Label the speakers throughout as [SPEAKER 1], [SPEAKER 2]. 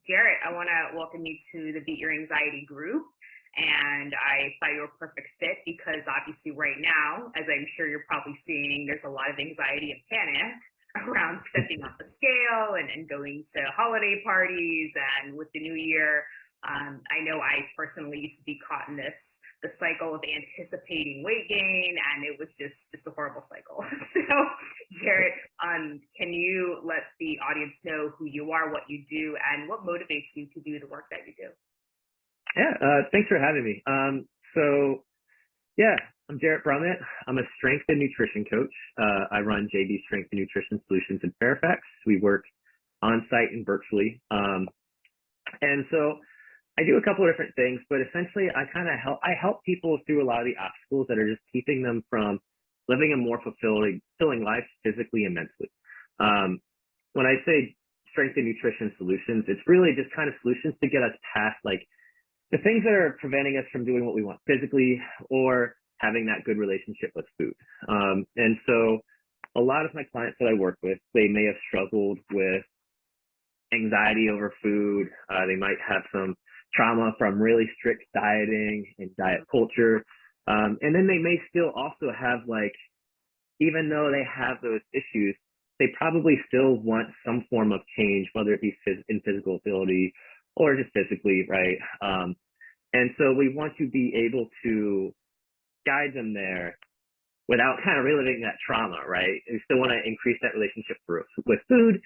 [SPEAKER 1] Jarrett, I want to welcome you to the Beat Your Anxiety group. And I thought you were a perfect fit because obviously right now, as I'm sure you're probably seeing, there's a lot of anxiety and panic around stepping off the scale and going to holiday parties. And with the new year, I know I personally used to be caught in the cycle of anticipating weight gain, and it was just a horrible cycle. So, Jarrett, can you let the audience know who you are, what you do, and what motivates you to do the work that you do?
[SPEAKER 2] Yeah, thanks for having me. I'm Jarrett Brummett. I'm a strength and nutrition coach. I run JB Strength and Nutrition Solutions in Fairfax. We work on-site and virtually. And so I do a couple of different things, but essentially I help people through a lot of the obstacles that are just keeping them from living a more fulfilling life physically and mentally. When I say strength and nutrition solutions, it's really just kind of solutions to get us past like the things that are preventing us from doing what we want physically or having that good relationship with food. And so a lot of my clients that I work with, they may have struggled with anxiety over food. They might have some trauma from really strict dieting and diet culture. And then they may still also have even though they have those issues, they probably still want some form of change, whether it be in physical ability or just physically, right? And so we want to be able to guide them there without kind of reliving that trauma, right? We still want to increase that relationship with food,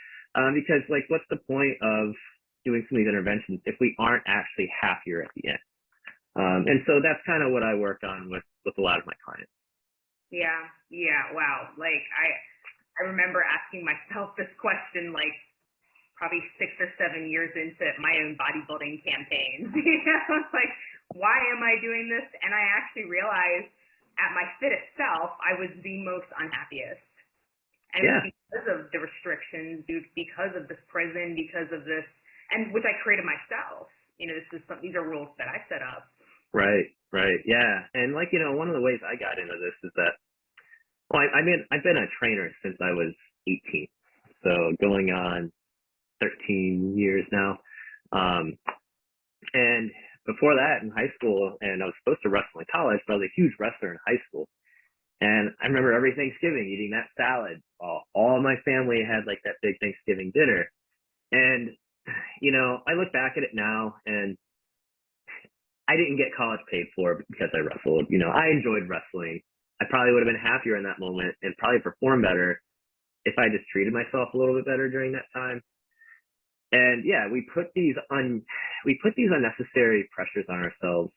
[SPEAKER 2] because what's the point of doing some of these interventions if we aren't actually happier at the end? And so that's kind of what I work on with a lot of my clients.
[SPEAKER 1] Yeah. Wow. I remember asking myself this question, probably 6 or 7 years into my own bodybuilding campaigns. Why am I doing this? And I actually realized at my fit itself, I was the most unhappiest. And it was because of the restrictions, because of this prison, because of this, and which I created myself. These are rules that I set up.
[SPEAKER 2] Right. Yeah. And one of the ways I got into this is that, I've been a trainer since I was 18. So going on 13 years now. And before that in high school, and I was supposed to wrestle in college, but I was a huge wrestler in high school. And I remember every Thanksgiving eating that salad. All my family had that big Thanksgiving dinner. And, I look back at it now and I didn't get college paid for because I wrestled. I enjoyed wrestling. I probably would have been happier in that moment and probably performed better if I just treated myself a little bit better during that time. And we put these unnecessary pressures on ourselves,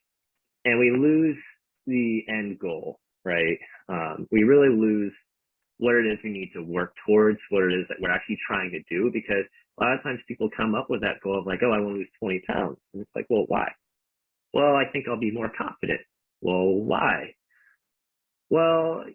[SPEAKER 2] and we lose the end goal, right? We really lose what it is we need to work towards, what it is that we're actually trying to do, because a lot of times people come up with that goal of I want to lose 20 pounds. And it's well, why? Well, I think I'll be more confident. Well, why? Well,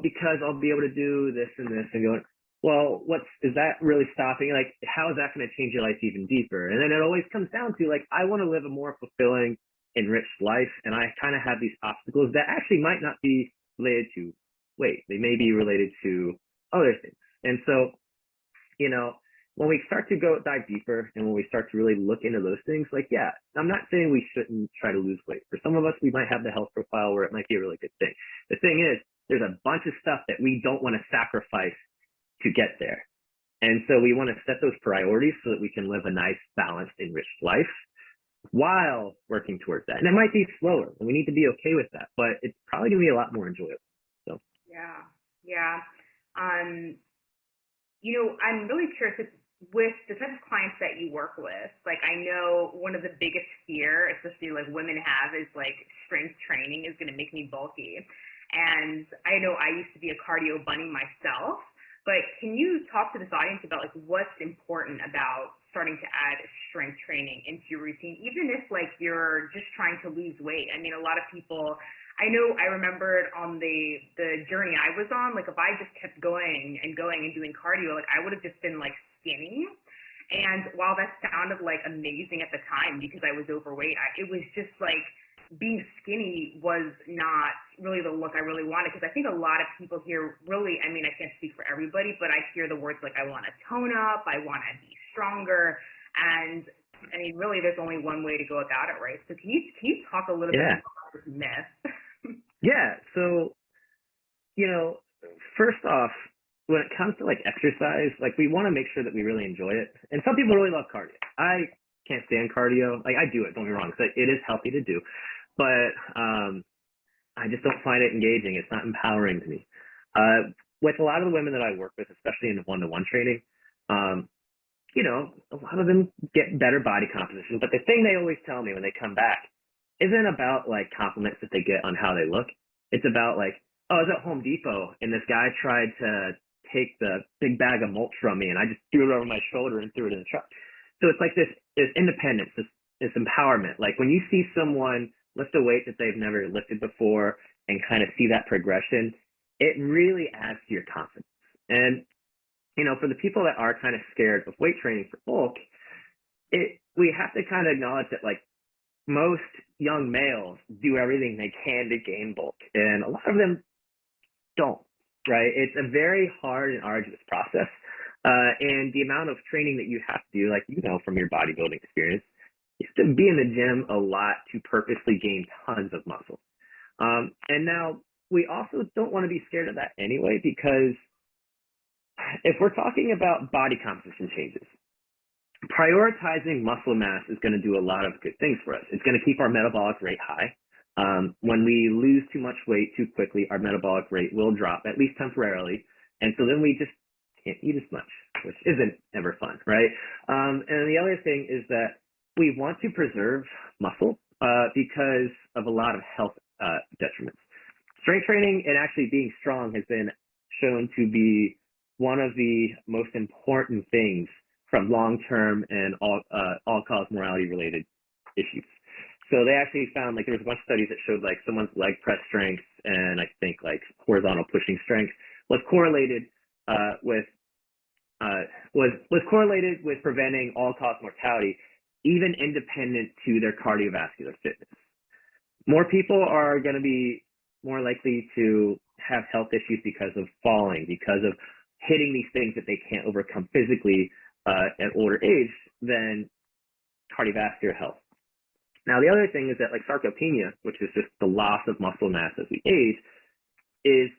[SPEAKER 2] because I'll be able to do this and this, and going, well, is that really stopping? How is that going to change your life even deeper? And then it always comes down to I want to live a more fulfilling, enriched life. And I kind of have these obstacles that actually might not be related to weight. They may be related to other things. And so, when we start to dive deeper and when we start to really look into those things, I'm not saying we shouldn't try to lose weight. For some of us, we might have the health profile where it might be a really good thing. The thing is, there's a bunch of stuff that we don't want to sacrifice to get there. And so we want to set those priorities so that we can live a nice, balanced, enriched life while working towards that. And it might be slower, and we need to be okay with that, but it's probably going to be a lot more enjoyable. So
[SPEAKER 1] Yeah. I'm really curious with the type of clients that you work with. I know one of the biggest fear, especially women have, is strength training is going to make me bulky. And I know I used to be a cardio bunny myself. But can you talk to this audience about what's important about starting to add strength training into your routine, even if you're just trying to lose weight? I mean, a lot of people, I remembered on the journey I was on, if I just kept going and doing cardio, I would have just been skinny. And while that sounded amazing at the time because I was overweight, it was just being skinny was not really the look I really wanted, because I think a lot of people here really, I can't speak for everybody, but I hear the words I want to tone up, I want to be stronger. And I mean, really, there's only one way to go about it, right? So can you talk a little bit about this myth?
[SPEAKER 2] Yeah. So, first off, when it comes to like exercise, like we want to make sure that we really enjoy it. And some people really love cardio. I can't stand cardio. Like I do it, don't get me wrong. So it is healthy to do, but I just don't find it engaging. It's not empowering to me. With a lot of the women that I work with, especially in the one-to-one training, a lot of them get better body composition. But the thing they always tell me when they come back isn't about like compliments that they get on how they look. It's about like, oh, I was at Home Depot and this guy tried to take the big bag of mulch from me and I just threw it over my shoulder and threw it in the truck. So it's like this independence, this empowerment. Like when you see someone lift a weight that they've never lifted before and kind of see that progression, it really adds to your confidence. And, for the people that are kind of scared of weight training for bulk, we have to kind of acknowledge that like most young males do everything they can to gain bulk, and a lot of them don't, right? It's a very hard and arduous process. And the amount of training that you have to do, like, from your bodybuilding experience, you have to be in the gym a lot to purposely gain tons of muscle. And now we also don't want to be scared of that anyway, because if we're talking about body composition changes, prioritizing muscle mass is going to do a lot of good things for us. It's going to keep our metabolic rate high. When we lose too much weight too quickly, our metabolic rate will drop, at least temporarily. And so then we just can't eat as much, which isn't ever fun, right? And the other thing is that we want to preserve muscle because of a lot of health detriments. Strength training and actually being strong has been shown to be one of the most important things from long-term and all-cause morality-related issues. So they actually found, like, there was a bunch of studies that showed, like, someone's leg press strength and I think, like, horizontal pushing strength was correlated was correlated with preventing all-cause mortality, even independent to their cardiovascular fitness. More people are going to be more likely to have health issues because of falling, because of hitting these things that they can't overcome physically at older age than cardiovascular health. Now, the other thing is that, like, sarcopenia, which is just the loss of muscle mass as we age, is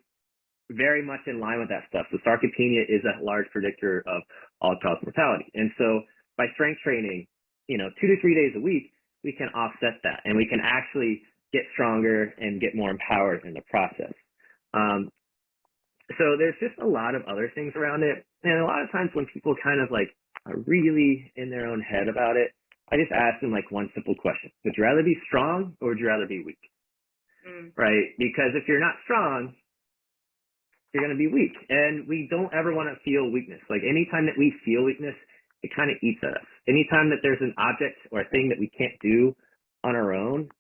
[SPEAKER 2] very much in line with that stuff. So sarcopenia is a large predictor of all-cause mortality. And so by strength training, 2 to 3 days a week, we can offset that, and we can actually get stronger and get more empowered in the process. So there's just a lot of other things around it. And a lot of times when people kind of like are really in their own head about it, I just ask them like one simple question. Would you rather be strong or would you rather be weak? Right? Because if you're not strong, you're going to be weak. And we don't ever want to feel weakness. Like anytime that we feel weakness, it kind of eats at us. Anytime that there's an object or a thing that we can't do on our own,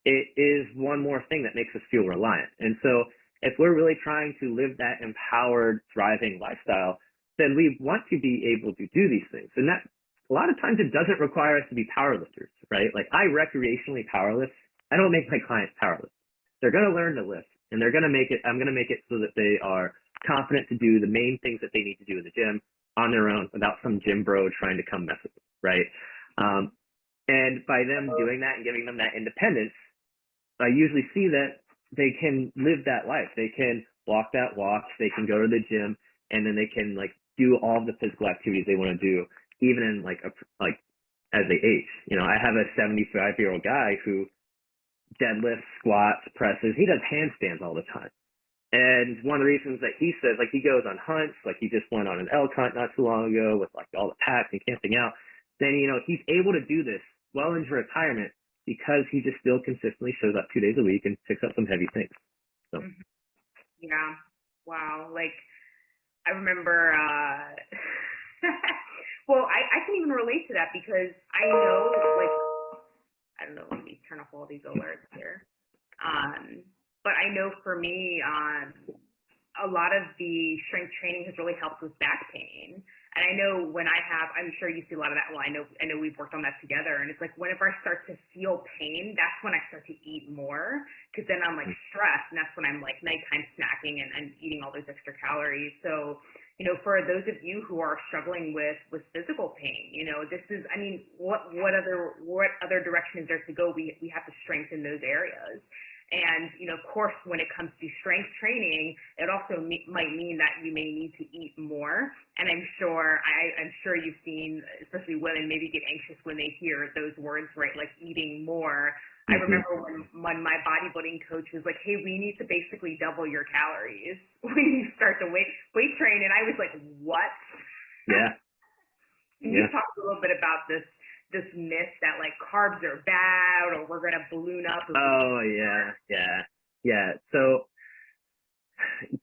[SPEAKER 2] it is one more thing that makes us feel reliant. And so if we're really trying to live that empowered, thriving lifestyle, then we want to be able to do these things. And that a lot of times it doesn't require us to be powerlifters, right? Like I recreationally powerlift. I don't make my clients powerlift. They're going to learn to lift, and they're going to make it. I'm going to make it so that they are confident to do the main things that they need to do in the gym on their own without some gym bro trying to come mess with them, right? And by them doing that and giving them that independence, I usually see that they can live that life. They can walk that walk. They can go to the gym, and then they can like do all the physical activities they want to do, even in like as they age. I have a 75-year-old guy who deadlifts, squats, presses. He does handstands all the time. And one of the reasons that he says, like, he goes on hunts, like he just went on an elk hunt not too long ago with like all the packs and camping out. Then, he's able to do this well into retirement because he just still consistently shows up 2 days a week and picks up some heavy things. So.
[SPEAKER 1] Yeah. Wow. Like, I remember, well, I can even relate to that because I know, like, I don't know, let me turn off all these alerts here. But I know for me, a lot of the strength training has really helped with back pain. And I know when I'm sure you see a lot of that. Well, I know we've worked on that together. And it's like whenever I start to feel pain, that's when I start to eat more because then I'm like stressed. And that's when I'm like nighttime snacking and eating all those extra calories. So for those of you who are struggling with physical pain, this is, I mean, what other direction is there to go? We have to strengthen those areas. And, of course, when it comes to strength training, it also might mean that you may need to eat more. And I'm sure you've seen, especially women, maybe get anxious when they hear those words, right? Like eating more. I remember when my bodybuilding coach was like, hey, we need to basically double your calories when you start to weight train. And I was like, what?
[SPEAKER 2] Yeah.
[SPEAKER 1] Can you talk a little bit about this myth that like carbs are bad or we're going to balloon up?
[SPEAKER 2] Oh, yeah. So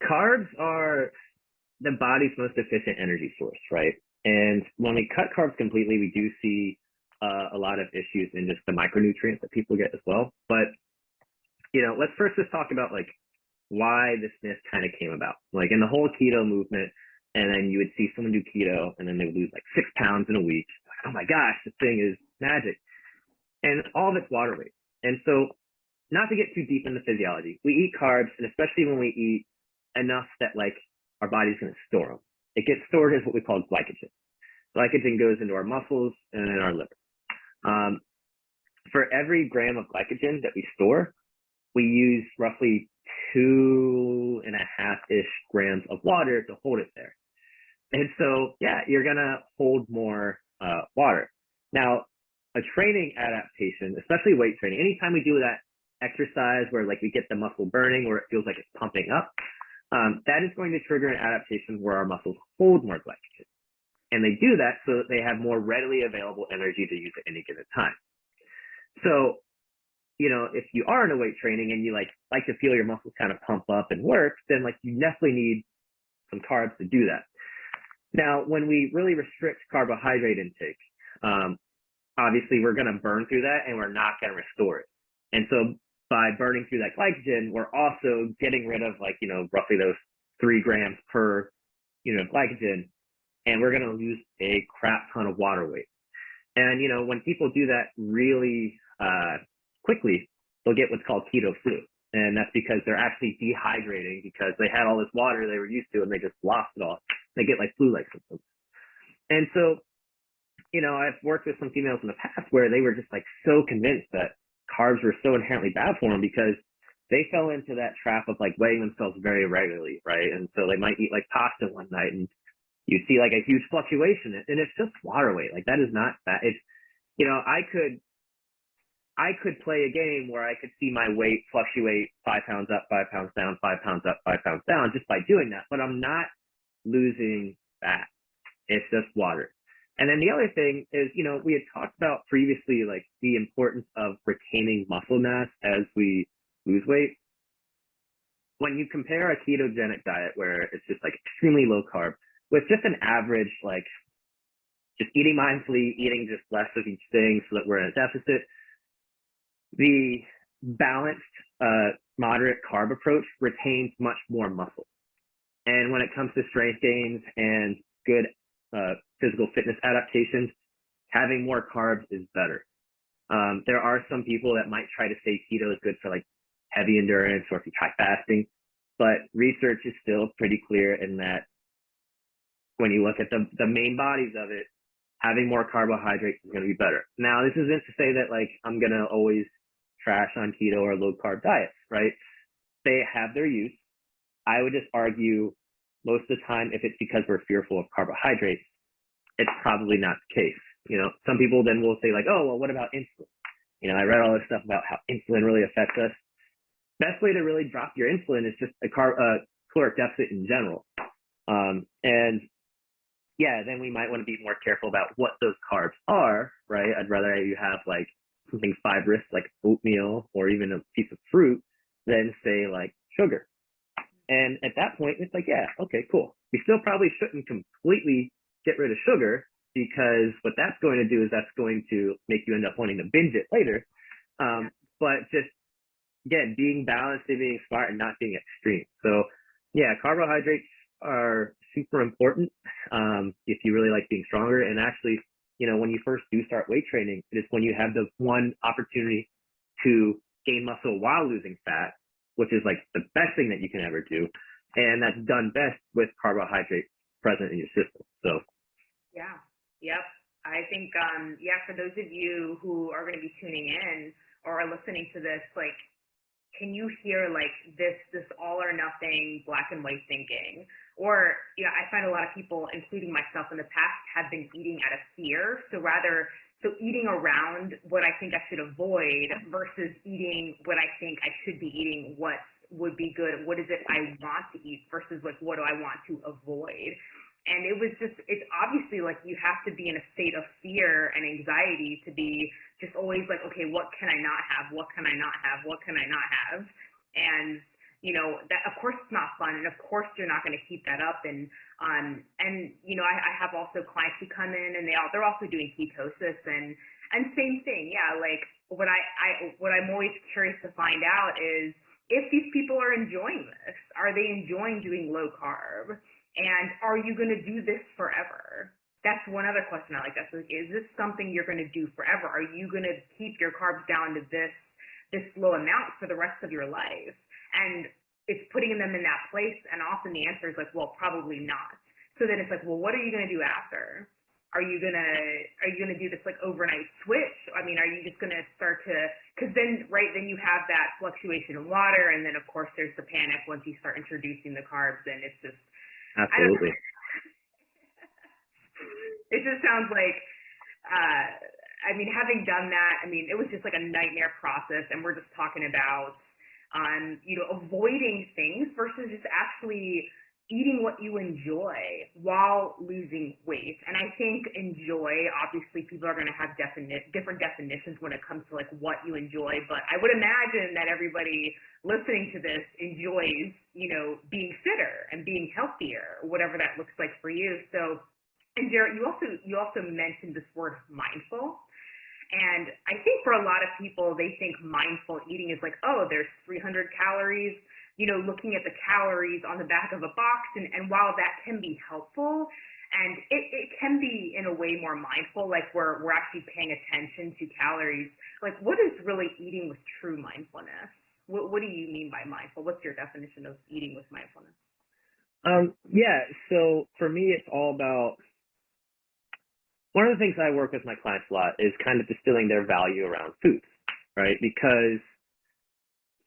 [SPEAKER 2] carbs are the body's most efficient energy source, right? And when we cut carbs completely, we do see a lot of issues in just the micronutrients that people get as well. But, let's first just talk about like why this myth kind of came about. Like in the whole keto movement, and then you would see someone do keto and then they would lose like 6 pounds in a week. Oh my gosh, this thing is magic. And all of it's water weight. And so not to get too deep into physiology, we eat carbs, and especially when we eat enough that like our body's going to store them. It gets stored as what we call glycogen. Glycogen goes into our muscles and in our liver. For every gram of glycogen that we store, we use roughly 2.5-ish grams of water to hold it there. And so, yeah, you're going to hold more water. Now, a training adaptation, especially weight training, anytime we do that exercise where like we get the muscle burning or it feels like it's pumping up, that is going to trigger an adaptation where our muscles hold more glycogen. And they do that so that they have more readily available energy to use at any given time. So, if you are in a weight training and you like to feel your muscles kind of pump up and work, then like you definitely need some carbs to do that. Now, when we really restrict carbohydrate intake, obviously we're going to burn through that and we're not going to restore it. And so by burning through that glycogen, we're also getting rid of like, roughly those 3 grams per unit of glycogen, and we're going to lose a crap ton of water weight. And, when people do that really quickly, they'll get what's called keto flu. And that's because they're actually dehydrating because they had all this water they were used to and they just lost it all. They get like flu-like symptoms. And so, I've worked with some females in the past where they were just like so convinced that carbs were so inherently bad for them because they fell into that trap of like weighing themselves very regularly, right? And so they might eat like pasta one night and you see like a huge fluctuation, and it's just water weight. Like that is not that. It's, I could play a game where I could see my weight fluctuate 5 pounds up, 5 pounds down, 5 pounds up, 5 pounds down just by doing that. But I'm not losing fat. It's just water. And then the other thing is, we had talked about previously, like the importance of retaining muscle mass as we lose weight. When you compare a ketogenic diet where it's just like extremely low carb with just an average, like just eating mindfully, eating just less of each thing so that we're in a deficit, the balanced, moderate carb approach retains much more muscle. And when it comes to strength gains and good physical fitness adaptations, having more carbs is better. There are some people that might try to say keto is good for like heavy endurance or if you try fasting, but research is still pretty clear in that when you look at the main bodies of it, having more carbohydrates is going to be better. Now, this isn't to say that like I'm going to always trash on keto or low carb diets, right? They have their use. I would just argue most of the time, if it's because we're fearful of carbohydrates, it's probably not the case. Some people then will say like, oh, well, what about insulin? I read all this stuff about how insulin really affects us. Best way to really drop your insulin is just a caloric deficit in general. And yeah, then we might want to be more careful about what those carbs are, right? I'd rather you have like something fibrous like oatmeal or even a piece of fruit than say like sugar. And at that point, it's like, yeah, okay, cool. We still probably shouldn't completely get rid of sugar because what that's going to do is that's going to make you end up wanting to binge it later. But just, again, being balanced and being smart and not being extreme. So yeah, carbohydrates are super important if you really like being stronger. And actually, when you first do start weight training, it is when you have the one opportunity to gain muscle while losing fat, which is like the best thing that you can ever do. And that's done best with carbohydrates present in your system. So
[SPEAKER 1] Yeah. Yep. I think, for those of you who are going to be tuning in or are listening to this, like, can you hear like this all or nothing black and white thinking? Or, I find a lot of people, including myself in the past, have been eating out of fear. So eating around what I think I should avoid versus eating what I think I should be eating, what would be good, what is it I want to eat versus like what do I want to avoid. And it's obviously like you have to be in a state of fear and anxiety to be just always like, okay, what can I not have? What can I not have? What can I not have? And, that of course it's not fun. And of course you're not going to keep that up. And I have also clients who come in and they're also doing ketosis and same thing. Yeah. Like what I'm always curious to find out is if these people are enjoying this, are they enjoying doing low carb? And are you going to do this forever? That's one other question I like. That's like, is this something you're going to do forever? Are you going to keep your carbs down to this low amount for the rest of your life? And it's putting them in that place. And often the answer is like, well, probably not. So then it's like, well, what are you going to do after? Are you gonna do this like overnight switch? I mean, are you just gonna start to? Because then you have that fluctuation in water, and then of course there's the panic once you start introducing the carbs, and it's just
[SPEAKER 2] absolutely.
[SPEAKER 1] It just sounds like, having done that, it was just like a nightmare process, and we're just talking about, avoiding things versus just actually eating what you enjoy while losing weight. And I think enjoy, obviously people are going to have different definitions when it comes to like what you enjoy, but I would imagine that everybody listening to this enjoys, being fitter and being healthier, whatever that looks like for you. So, and Jarrett, you also mentioned this word mindful. And I think for a lot of people, they think mindful eating is like, oh, there's 300 calories, looking at the calories on the back of a box. And while that can be helpful, and it can be in a way more mindful, like we're actually paying attention to calories, like what is really eating with true mindfulness? What do you mean by mindful? What's your definition of eating with mindfulness?
[SPEAKER 2] So for me, it's all about, one of the things I work with my clients a lot is kind of distilling their value around foods, right? Because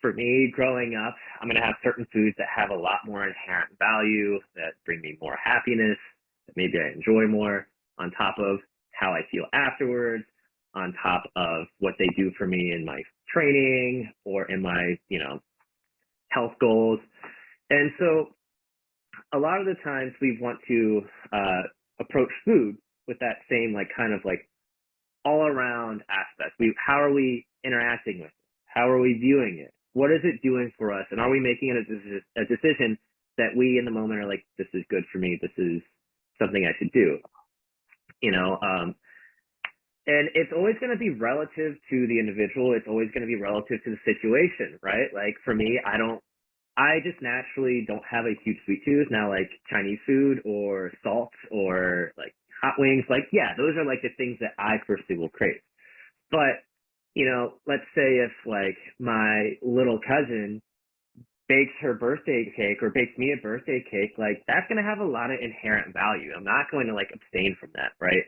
[SPEAKER 2] for me, growing up, I'm going to have certain foods that have a lot more inherent value, that bring me more happiness, that maybe I enjoy more, on top of how I feel afterwards, on top of what they do for me in my training or in my, health goals. And so a lot of the times we want to approach food with that same kind of all around aspect. How are we interacting with it? How are we viewing it? What is it doing for us? And are we making it a decision that we in the moment are like, this is good for me, this is something I should do? And it's always going to be relative to the individual. It's always going to be relative to the situation, right? Like for me, I just naturally don't have a huge sweet tooth. Now, like Chinese food or salt or like hot wings, those are like the things that I personally will crave. But, let's say if like my little cousin bakes her birthday cake or bakes me a birthday cake, like that's going to have a lot of inherent value. I'm not going to like abstain from that, right?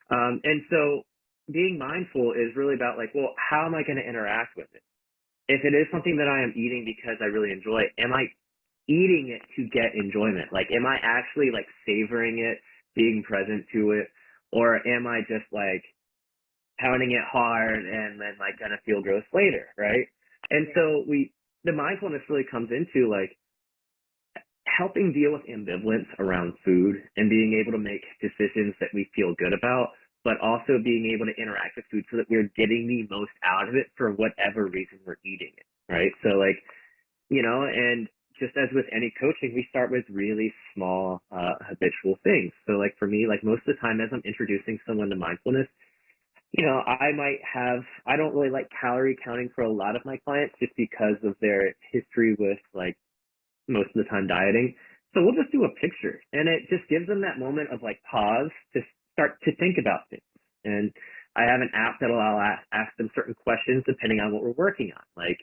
[SPEAKER 2] And so being mindful is really about like, well, how am I going to interact with it? If it is something that I am eating because I really enjoy it, am I eating it to get enjoyment? Like, am I actually like savoring it, being present to it? Or am I just like pounding it hard and then like gonna feel gross later, right? And so the mindfulness really comes into like helping deal with ambivalence around food and being able to make decisions that we feel good about, but also being able to interact with food so that we're getting the most out of it for whatever reason we're eating it, right? So like, and just as with any coaching, we start with really small habitual things. So like for me, like most of the time as I'm introducing someone to mindfulness, I don't really like calorie counting for a lot of my clients just because of their history with like most of the time dieting. So we'll just do a picture and it just gives them that moment of like pause to start to think about things. And I have an app that'll ask them certain questions depending on what we're working on. Like,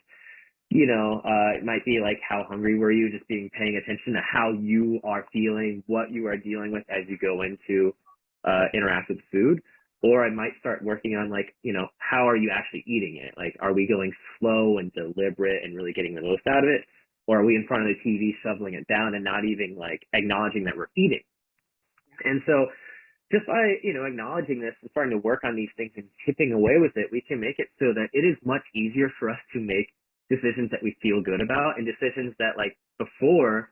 [SPEAKER 2] It might be like, how hungry were you? Just paying attention to how you are feeling, what you are dealing with as you go into interact with food. Or I might start working on like, how are you actually eating it? Like, are we going slow and deliberate and really getting the most out of it? Or are we in front of the TV shoveling it down and not even like acknowledging that we're eating? And so just by, acknowledging this and starting to work on these things and chipping away with it, we can make it so that it is much easier for us to make decisions that we feel good about, and decisions that like before,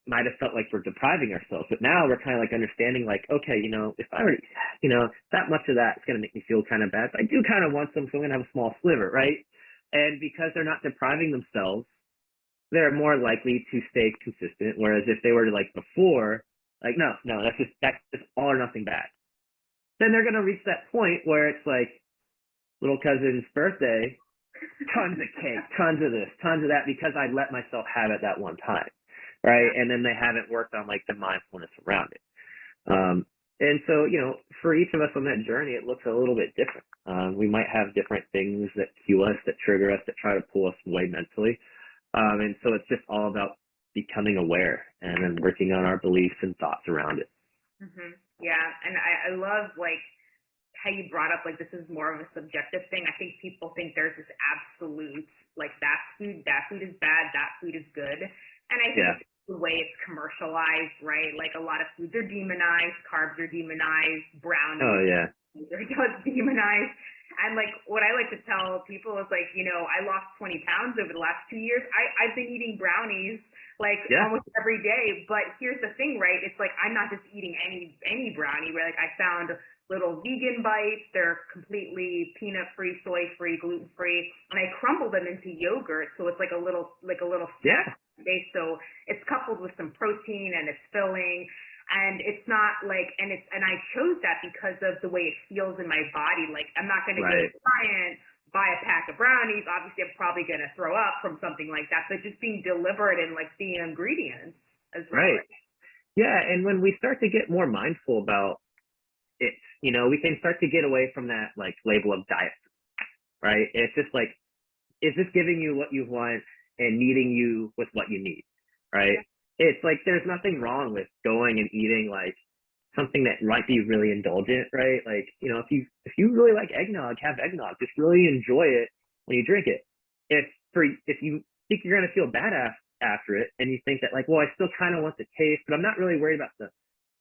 [SPEAKER 2] might have felt like we're depriving ourselves. But now we're kind of like understanding like, okay, if I already, that much of that is going to make me feel kind of bad. But I do kind of want some, so I'm going to have a small sliver, right? And because they're not depriving themselves, they're more likely to stay consistent. Whereas if they were to like before, like, no, that's just all or nothing bad. Then they're going to reach that point where it's like little cousin's birthday, tons of cake, tons of this, tons of that, because I let myself have it that one time, right? And then they haven't worked on like the mindfulness around it. And so, for each of us on that journey, it looks a little bit different. We might have different things that cue us, that trigger us, that try to pull us away mentally. And so it's just all about becoming aware and then working on our beliefs and thoughts around it.
[SPEAKER 1] Mm-hmm. Yeah, and I love like how you brought up like this is more of a subjective thing. I think people think there's this absolute like that food is bad, that food is good, and I think the way it's commercialized, right? Like a lot of foods are demonized, carbs are demonized, brownies are demonized. And like what I like to tell people is like, I lost 20 pounds over the last 2 years. I've been eating brownies like almost every day. But here's the thing, right? It's like I'm not just eating any brownie, right? Like I found little vegan bites. They're completely peanut free, soy free, gluten free, and I crumble them into yogurt, so it's like a little snack base. So it's coupled with some protein and it's filling. And it's not like, and I chose that because of the way it feels in my body. Like I'm not going to go to a client, buy a pack of brownies. Obviously, I'm probably going to throw up from something like that. But just being deliberate and like the ingredients as well.
[SPEAKER 2] Right. Yeah, and when we start to get more mindful about it, we can start to get away from that like label of diet, right? It's just like, is this giving you what you want and meeting you with what you need, right? It's like there's nothing wrong with going and eating like something that might be really indulgent, right? Like, if you really like eggnog, have eggnog. Just really enjoy it when you drink it. If you think you're gonna feel bad after it, and you think that like, well, I still kind of want the taste, but I'm not really worried about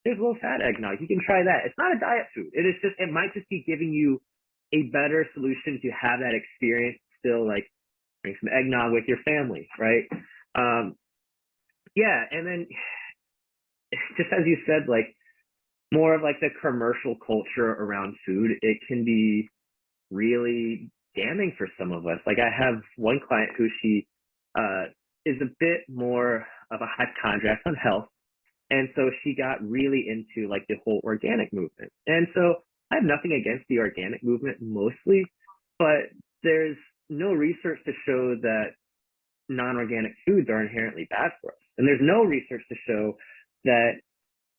[SPEAKER 2] there's low fat eggnog. You can try that. It's not a diet food. It might just be giving you a better solution to have that experience. Still like drink some eggnog with your family, right? And then just as you said, like more of like the commercial culture around food, it can be really damning for some of us. Like I have one client who she is a bit more of a hypochondriac on health. And so she got really into like the whole organic movement. And so I have nothing against the organic movement mostly, but there's no research to show that non-organic foods are inherently bad for us. And there's no research to show that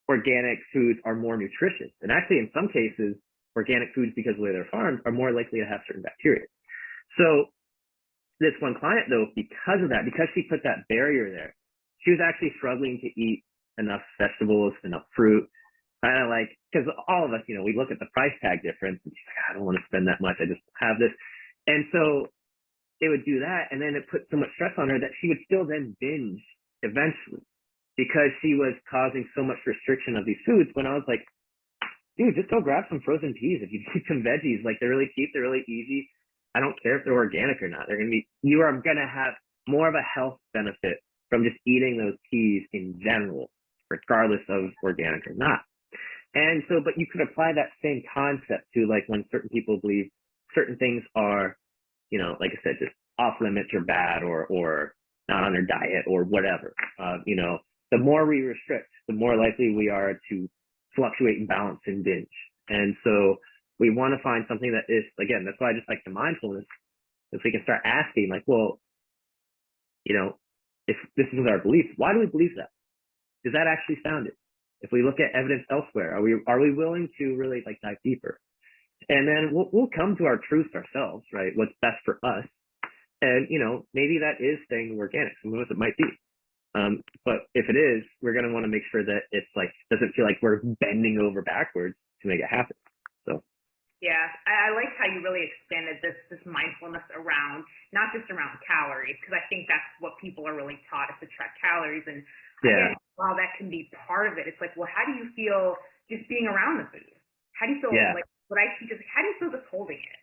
[SPEAKER 2] organic foods are more nutritious. And actually, in some cases, organic foods, because of the way they're farmed, are more likely to have certain bacteria. So this one client, though, because of that, because she put that barrier there, she was actually struggling to eat enough vegetables, enough fruit, kind of like, because all of us, we look at the price tag difference, and she's like, I don't want to spend that much, I just have this. And so it would do that, and then it put so much stress on her that she would still then binge eventually, because she was causing so much restriction of these foods. When I was like, dude, just go grab some frozen peas. If you need some veggies, like they're really cheap, they're really easy. I don't care if they're organic or not. You are going to have more of a health benefit from just eating those peas in general, regardless of organic or not. And so, but you could apply that same concept to like when certain people believe certain things are, like I said, just off limits or bad or not on their diet or whatever. The more we restrict, the more likely we are to fluctuate in balance and binge. And so we want to find something that is, again, that's why I just like the mindfulness. If we can start asking like, well, if this is our belief, why do we believe that? Is that actually founded? If we look at evidence elsewhere, are we willing to really like dive deeper? And then we'll come to our truths ourselves, right? What's best for us. And, maybe that is staying organic. Some of us it might be. But if it is, we're going to want to make sure that it's like, doesn't feel like we're bending over backwards to make it happen. So.
[SPEAKER 1] Yeah, I like how you really expanded this mindfulness around, not just around calories, because I think that's what people are really taught is to track calories. And
[SPEAKER 2] Yeah.
[SPEAKER 1] again, while that can be part of it, it's like, well, how do you feel just being around the food? How do you feel
[SPEAKER 2] Yeah.
[SPEAKER 1] like what I teach is how do you feel just holding it?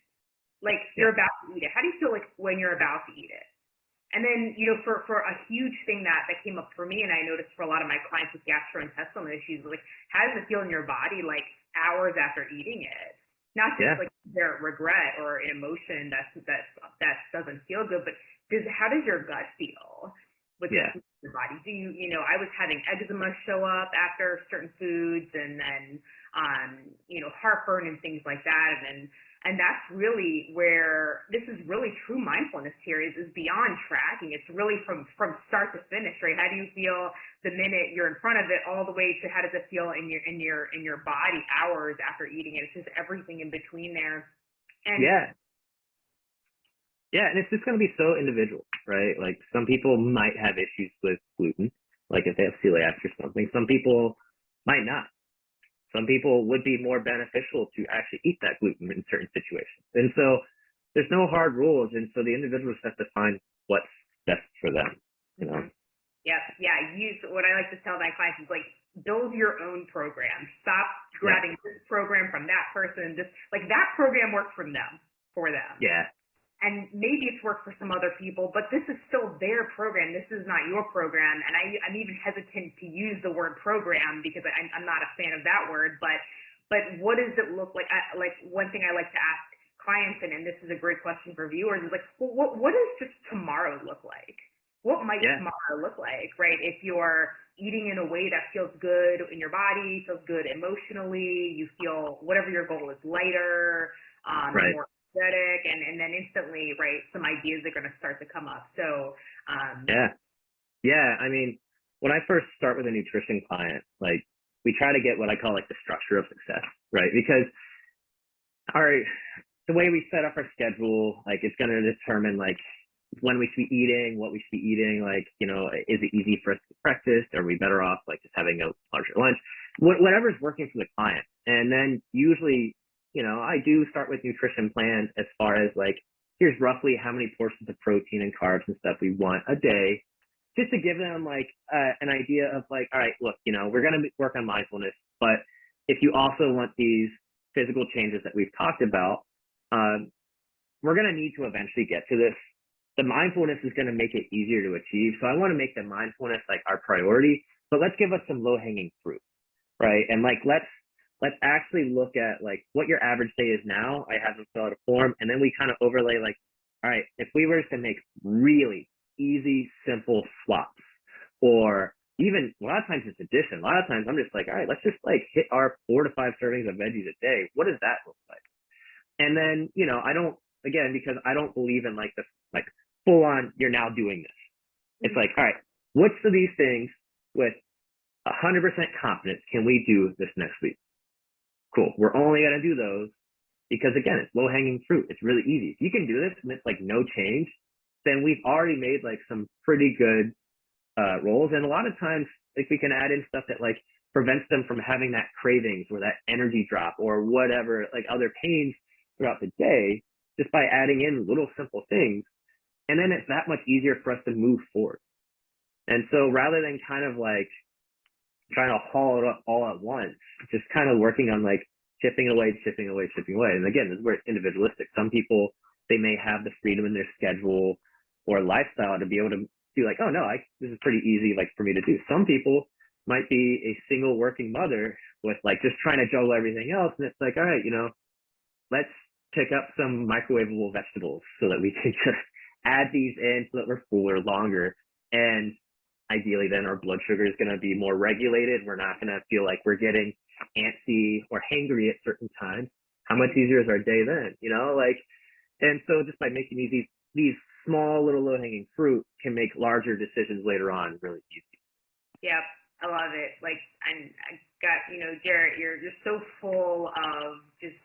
[SPEAKER 1] Like
[SPEAKER 2] Yeah.
[SPEAKER 1] you're about to eat it. How do you feel like when you're about to eat it? And then, for a huge thing that came up for me, and I noticed for a lot of my clients with gastrointestinal issues, like, how does it feel in your body, like, hours after eating it? Not just,
[SPEAKER 2] Yeah.
[SPEAKER 1] like, their regret or an emotion that doesn't feel good, but how does your gut feel with the
[SPEAKER 2] Yeah.
[SPEAKER 1] food in your body? Do I was having eczema show up after certain foods, and then, heartburn and things like that, and that's really where this is really true mindfulness here is beyond tracking. It's really from start to finish, right? How do you feel the minute you're in front of it all the way to how does it feel in your body hours after eating it? It's just everything in between there. And
[SPEAKER 2] Yeah. Yeah. And it's just going to be so individual, right? Like some people might have issues with gluten, like if they have celiac or something. Some people might not. Some people would be more beneficial to actually eat that gluten in certain situations. And so there's no hard rules. And so the individuals have to find what's best for them,
[SPEAKER 1] Mm-hmm. Yeah. What I like to tell my clients is like, build your own program. Stop grabbing this program from that person. Just like that program worked for them.
[SPEAKER 2] Yeah.
[SPEAKER 1] And maybe it's worked for some other people, but this is still their program. This is not your program. And I'm even hesitant to use the word program because I'm not a fan of that word. But what does it look like? Like one thing I like to ask clients, and this is a great question for viewers, is like, well, what does just tomorrow look like? What might tomorrow look like, right? If you're eating in a way that feels good in your body, feels good emotionally, you feel whatever your goal is lighter,
[SPEAKER 2] right.
[SPEAKER 1] more energetic, and then instantly, right, some ideas are going to start to come up. So,
[SPEAKER 2] yeah. I mean, when I first start with a nutrition client, like we try to get what I call like the structure of success, right? Because the way we set up our schedule, like it's going to determine like when we should be eating, what we should be eating, like, is it easy for us to practice? Are we better off like just having a larger lunch? Whatever's working for the client. And then usually, I do start with nutrition plans as far as like, here's roughly how many portions of protein and carbs and stuff we want a day, just to give them like an idea of like, all right, look, we're going to work on mindfulness, but if you also want these physical changes that we've talked about, we're going to need to eventually get to this. The mindfulness is going to make it easier to achieve. So I want to make the mindfulness like our priority, but let's give us some low hanging fruit, right? And like, let's actually look at like what your average day is now. I have them fill out a form, and then we kind of overlay like, all right, if we were to make really easy, simple swaps, or even a lot of times it's addition. A lot of times I'm just like, all right, let's just like hit our 4 to 5 servings of veggies a day. What does that look like? And then, because I don't believe in like the like full on, you're now doing this. It's like, all right, which of these things with 100% confidence can we do this next week? Cool. We're only going to do those because again, it's low hanging fruit. It's really easy. If you can do this and it's like no change, then we've already made like some pretty good rolls. And a lot of times, like we can add in stuff that like prevents them from having that cravings or that energy drop or whatever, like other pains throughout the day, just by adding in little simple things. And then it's that much easier for us to move forward. And so rather than kind of like trying to haul it up all at once, just kind of working on like chipping away. And again, this is where it's individualistic. Some people, they may have the freedom in their schedule or lifestyle to be able to do like, oh no, this is pretty easy like for me to do. Some people might be a single working mother with like just trying to juggle everything else. And it's like, all right, let's pick up some microwavable vegetables so that we can just add these in so that we're fuller longer. And ideally then our blood sugar is going to be more regulated. We're not going to feel like we're getting antsy or hangry at certain times. How much easier is our day then? And so just by making these small little low hanging fruit can make larger decisions later on really easy.
[SPEAKER 1] Yeah, I love it. Like, I got, Jarrett, you're so full of just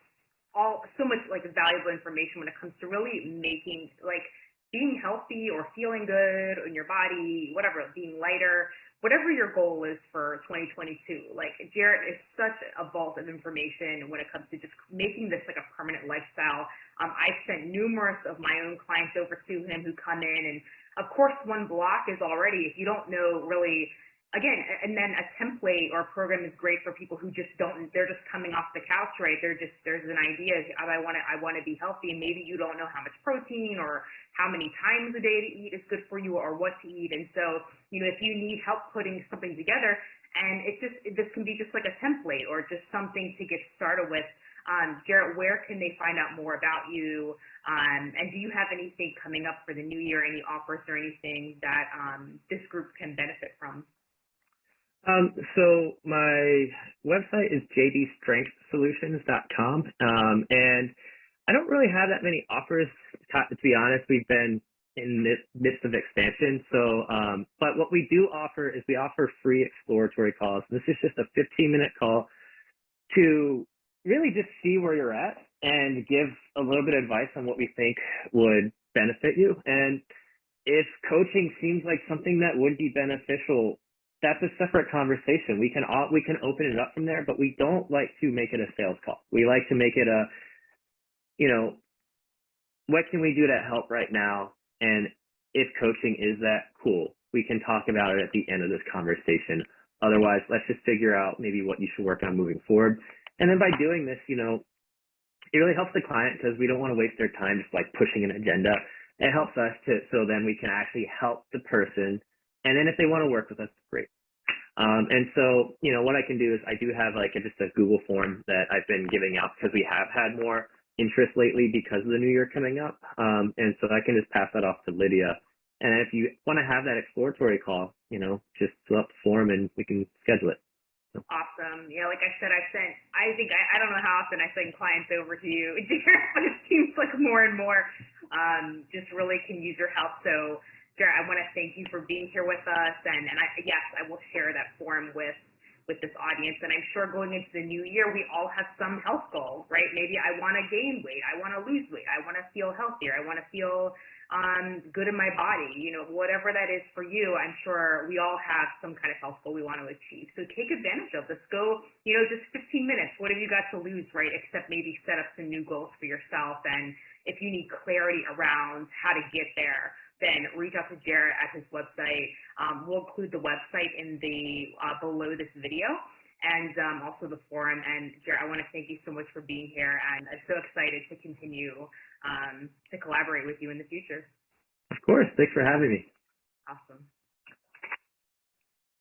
[SPEAKER 1] so much like valuable information when it comes to really making like being healthy or feeling good in your body, whatever, being lighter, whatever your goal is for 2022. Like Jarrett is such a vault of information when it comes to just making this like a permanent lifestyle. I've sent numerous of my own clients over to him who come in, and of course one block is already, if you don't know really, again, and then a template or a program is great for people who just don't, they're just coming off the couch, right? There's an idea, I want to be healthy, and maybe you don't know how much protein or how many times a day to eat is good for you or what to eat. And so, if you need help putting something together, and this can be just like a template or just something to get started with. Jarrett, where can they find out more about you? And do you have anything coming up for the new year, any offers or anything that this group can benefit from?
[SPEAKER 2] So my website is jdstrengthsolutions.com. And I don't really have that many offers, to be honest. We've been in the midst of expansion. So, but what we do offer is we offer free exploratory calls. This is just a 15-minute call to really just see where you're at and give a little bit of advice on what we think would benefit you. And if coaching seems like something that would be beneficial, that's a separate conversation. We can open it up from there, but we don't like to make it a sales call. We like to make it a, what can we do to help right now? And if coaching is that, cool, we can talk about it at the end of this conversation. Otherwise, let's just figure out maybe what you should work on moving forward. And then by doing this, it really helps the client because we don't want to waste their time just like pushing an agenda. It helps us so then we can actually help the person. And then if they want to work with us, great. And so, what I can do is I do have just a Google form that I've been giving out because we have had more interest lately because of the new year coming up. And so I can just pass that off to Lydia. And if you want to have that exploratory call, just fill out the form and we can schedule it. So.
[SPEAKER 1] Awesome. Yeah, like I said, I don't know how often I send clients over to you, but it seems like more and more just really can use your help. So, Jarrett, I want to thank you for being here with us, and I will share that form with this audience. And I'm sure going into the new year, we all have some health goals, right? Maybe I want to gain weight, I want to lose weight, I want to feel healthier, I want to feel good in my body. Whatever that is for you, I'm sure we all have some kind of health goal we want to achieve. So take advantage of this. Go, just 15 minutes. What have you got to lose, right? Except maybe set up some new goals for yourself. And if you need clarity around how to get there, then reach out to Jarrett at his website. We'll include the website in the below this video, and also the forum. And Jarrett, I want to thank you so much for being here, and I'm so excited to continue to collaborate with you in the future.
[SPEAKER 2] Of course. Thanks for having me.
[SPEAKER 1] Awesome.